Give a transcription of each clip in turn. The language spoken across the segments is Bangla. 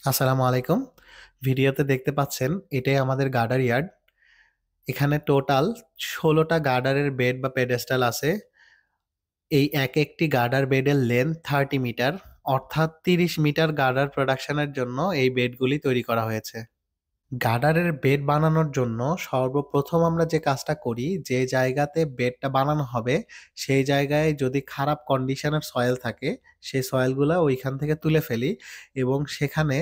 আসসালামু আলাইকুম। ভিডিওতে দেখতে পাচ্ছেন এটাই আমাদের গার্ডার ইয়ার্ড। এখানে টোটাল ১৬টা গার্ডারের বেড বা পেডেস্টাল আছে। এই এক একটি গার্ডার বেডের লেন্থ 30 মিটার, অর্থাৎ ৩০ মিটার গার্ডার প্রোডাকশনের জন্য এই বেডগুলি তৈরি করা হয়েছে। গার্ডারের বেড বানানোর জন্য সর্বপ্রথম আমরা যে কাজটা করি, যে জায়গাতে বেডটা বানানো হবে সেই জায়গায় যদি খারাপ কন্ডিশনের সয়েল থাকে সেই সয়েলগুলো ওইখান থেকে তুলে ফেলি এবং সেখানে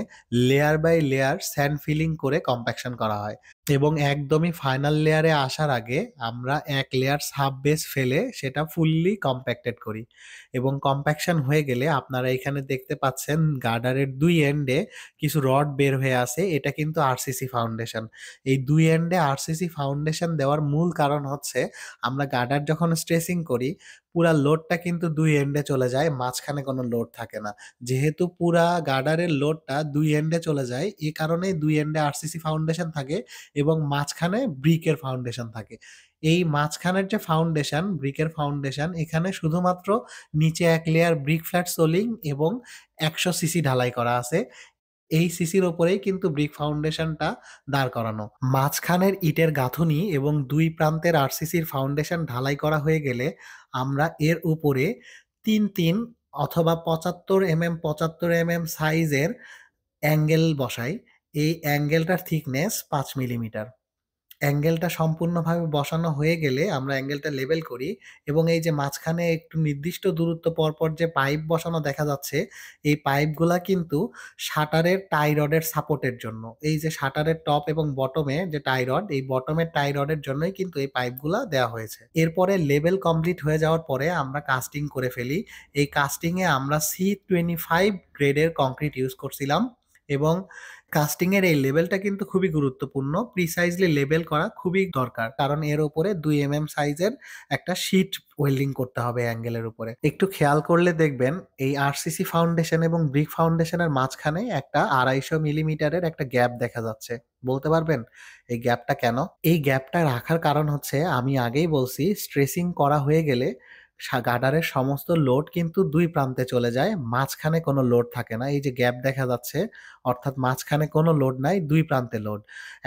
layer by layer sand filling করে কম্প্যাকশন করা হয় এবং একদমই ফাইনাল লেয়ারে আসার আগে আমরা এক লেয়ার সাব বেস ফেলে সেটা ফুললি কম্প্যাক্টেড করি এবং কম্প্যাকশন হয়ে গেলে আপনারা এখানে দেখতে পাচ্ছেন গার্ডারের দুই এন্ডে কিছু রড বের হয়ে আসে। এটা কিন্তু আরসিসি ফাউন্ডেশন। এই দুই এন্ডে আরসিসি ফাউন্ডেশন দেওয়ার মূল কারণ হচ্ছে আমরা গার্ডার যখন স্ট্রেসিং করি পুরা লোডটা কিন্তু দুই এন্ডে চলে যায়, মাঝখানে কোনো লোড থাকে না। যেহেতু পুরা গার্ডারের লোডটা দুই এন্ডে চলে যায় এই কারণেই দুই এন্ডে আরসিসি ফাউন্ডেশন থাকে এবং মাঝখানে ব্রিকের ফাউন্ডেশন থাকে। এই মাঝখানের যে ফাউন্ডেশন, ব্রিকের ফাউন্ডেশন, এখানে শুধুমাত্র নিচে এক লেয়ার ব্রিক ফ্ল্যাট সোলিং এবং ১০০ সিসি ঢালাই করা আছে। এই সিসির ওপরেই কিন্তু ব্রিক ফাউন্ডেশনটা দাঁড় করানো। মাঝখানের ইটের গাঁথুনি এবং দুই প্রান্তের আরসিসির ফাউন্ডেশন ঢালাই করা হয়ে গেলে আমরা এর উপরে ৩-৩ অথবা ৭৫ mm সাইজের অ্যাঙ্গেল বসাই। এই অ্যাঙ্গেলটার থিকনেস ৫ মিলিমিটার। অ্যাঙ্গেলটা সম্পূর্ণভাবে বসানো হয়ে গেলে আমরা অ্যাঙ্গেলটা লেবেল করি এবং এই যে মাঝখানে একটু নির্দিষ্ট দূরত্ব পরপর যে পাইপ বসানো দেখা যাচ্ছে, এই পাইপগুলা কিন্তু শাটারের টাই রডের সাপোর্টের জন্য। এই যে শাটারের টপ এবং বটমে যে টাই রড, এই বটমের টাই রডের জন্যই কিন্তু এই পাইপগুলা দেওয়া হয়েছে। এরপরে লেবেল কমপ্লিট হয়ে যাওয়ার পরে আমরা কাস্টিং করে ফেলি। এই কাস্টিংয়ে আমরা C25 গ্রেডের কংক্রিট ইউজ করছিলাম এবং কাস্টিং এর এই লেভেলটা কিন্তু খুবই গুরুত্বপূর্ণ। প্রিসাইজলি লেবেল করা খুবই দরকার। কারণ এর উপরে ২ সাইজের একটা শীট ওয়েল্ডিং করতে হবে অ্যাঙ্গেলের উপরে। একটু খেয়াল করলে দেখবেন এই আরসিসি ফাউন্ডেশন এবং ব্রিক ফাউন্ডেশনের মাঝখানে একটা ২৫০ মিলিমিটারের একটা গ্যাপ দেখা যাচ্ছে। বলতে পারবেন এই গ্যাপটা কেন? এই গ্যাপটা রাখার কারণ হচ্ছে আমি আগেই বলছি স্ট্রেসিং করা হয়ে গেলে গার্ডারের সমস্ত লোড কিন্তু ২ প্রান্তে চলে যায়। মাঝখানে কোনো লোড থাকে না। এই যে গ্যাপ দেখা যাচ্ছে অর্থাৎ মাঝখানে কোনো লোড নাই, ২ প্রান্তে লোড।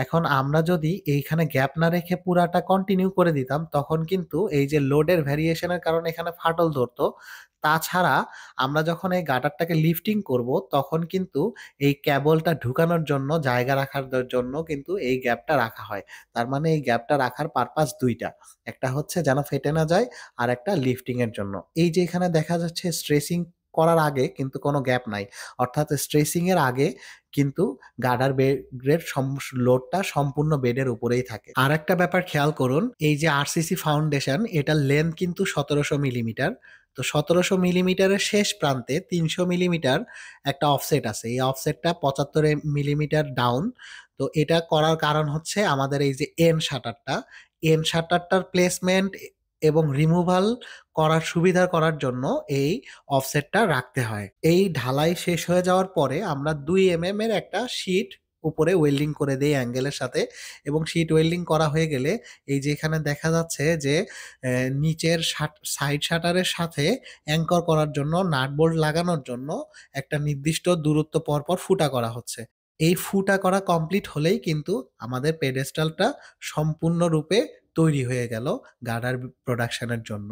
এখন আমরা যদি এইখানে গ্যাপ না রেখে পুরাটা কন্টিনিউ করে দিতাম তখন কিন্তু এই যে লোডের ভেরিয়েশন এর কারণে এখানে ফাটল ধরতো। তাছাড়া আমরা যখন এই গার্ডারটাকে লিফটিং করব তখন কিন্তু এই কেবলটা ঢুকানোর জন্য জায়গা রাখার জন্য কিন্তু এই গ্যাপটা রাখা হয়। তার মানে এই গ্যাপটা রাখার পারপাস ২ টা। একটা হচ্ছে যেন ফেটে না যায় আর একটা লিফটিং এর জন্য। এই যে এখানে দেখা যাচ্ছে স্ট্রেসিং করার আগে কিন্তু কোনো গ্যাপ নাই। অর্থাৎ স্ট্রেসিং এর আগে কিন্তু গার্ডার বেডের লোডটা সম্পূর্ণ বেডের উপরেই থাকে। আরেকটা ব্যাপার খেয়াল করুন, এই যে আরসিসি ফাউন্ডেশন এটার লেন্থ কিন্তু ১৭০০ মিলিমিটার। তো ১৭০০ মিলিমিটারের শেষ প্রান্তে ৩০০ মিলিমিটার একটা অফসেট আছে। এই অফসেটটা ৭৫ মিলিমিটার ডাউন। তো এটা করার কারণ হচ্ছে আমাদের এই যে এন শাটারটার প্লেসমেন্ট এবং রিমুভাল করার সুবিধা করার জন্য এই অফসেটটা রাখতে হয়। এই ঢালাই শেষ হয়ে যাওয়ার পরে আমরা ২ এর একটা শীট উপরে ওয়েল্ডিং করে দেই অ্যাঙ্গেলের সাথে এবং শীট ওয়েল্ডিং করা হয়ে গেলে এই যে এখানে দেখা যাচ্ছে যে নিচের সাইড শাটারের সাথে অ্যাঙ্কর করার জন্য নাট বোল্ট লাগানোর জন্য একটা নির্দিষ্ট দূরত্ব পরপর ফুটা করা হচ্ছে। এই ফুটা করা কমপ্লিট হলেই কিন্তু আমাদের পেডেস্টালটা সম্পূর্ণরূপে তৈরি হয়ে গেল গার্ডার প্রোডাকশনের জন্য।